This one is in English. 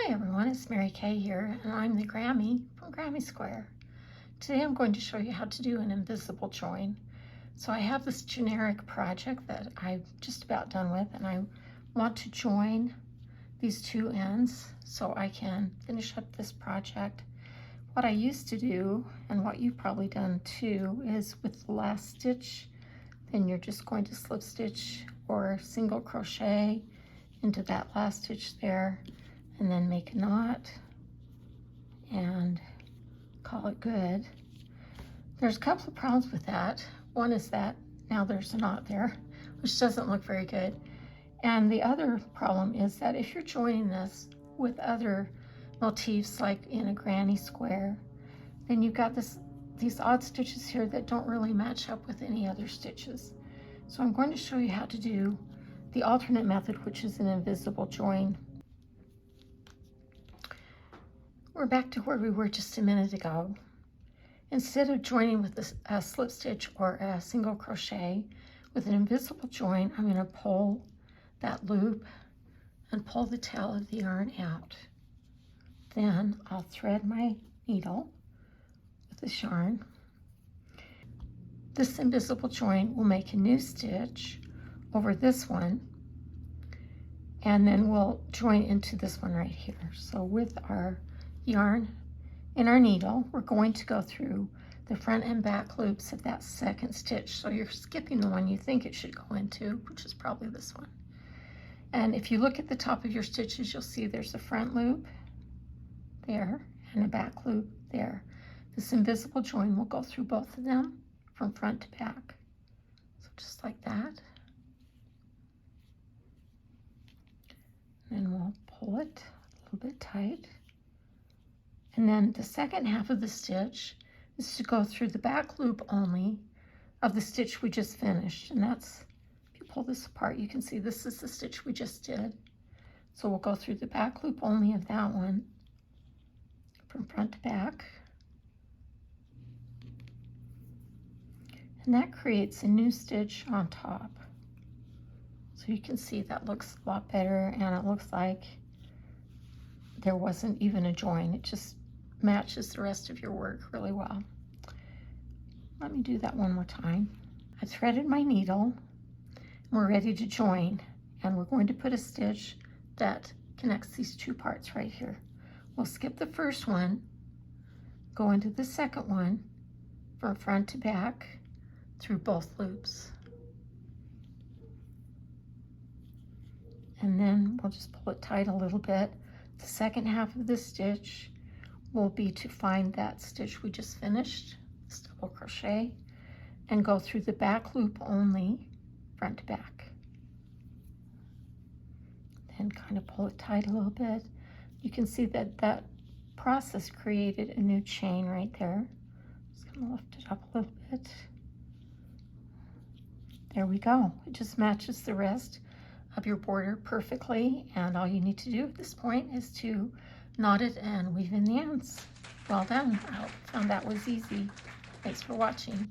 Hi everyone, it's Mary Kay here, and I'm the Grammy from Grammy Square. Today I'm going to show you how to do an invisible join. So I have this generic project that I'm just about done with, and I want to join these two ends so I can finish up this project. What I used to do, and what you've probably done too, is with the last stitch, then you're just going to slip stitch or single crochet into that last stitch there, and then make a knot and call it good. There's a couple of problems with that. One is that now there's a knot there, which doesn't look very good. And the other problem is that if you're joining this with other motifs, like in a granny square, then you've got these odd stitches here that don't really match up with any other stitches. So I'm going to show you how to do the alternate method, which is an invisible join. We're back to where we were just a minute ago. Instead of joining with a slip stitch or a single crochet, with an invisible join, I'm going to pull that loop and pull the tail of the yarn out. Then I'll thread my needle with this yarn. This invisible join will make a new stitch over this one, and then we'll join into this one right here. So with our yarn in our needle, we're going to go through the front and back loops of that second stitch. So you're skipping the one you think it should go into, which is probably this one. And if you look at the top of your stitches, you'll see there's a front loop there and a back loop there. This invisible join will go through both of them from front to back. So just like that. And we'll pull it a little bit tight. And then the second half of the stitch is to go through the back loop only of the stitch we just finished. And that's, if you pull this apart, you can see this is the stitch we just did. So we'll go through the back loop only of that one from front to back. And that creates a new stitch on top. So you can see that looks a lot better, and it looks like there wasn't even a join. It just matches the rest of your work really well. Let me do that one more time. I threaded my needle, and we're ready to join, and we're going to put a stitch that connects these two parts right here. We'll skip the first one, go into the second one from front to back through both loops. And then we'll just pull it tight a little bit. The second half of the stitch will be to find that stitch we just finished, this double crochet, and go through the back loop only, front to back. Then kind of pull it tight a little bit. You can see that that process created a new chain right there. Just gonna lift it up a little bit. There we go. It just matches the rest of your border perfectly, and all you need to do at this point is to knot it and weave in the ends. Well done. I hope you found that was easy. Thanks for watching.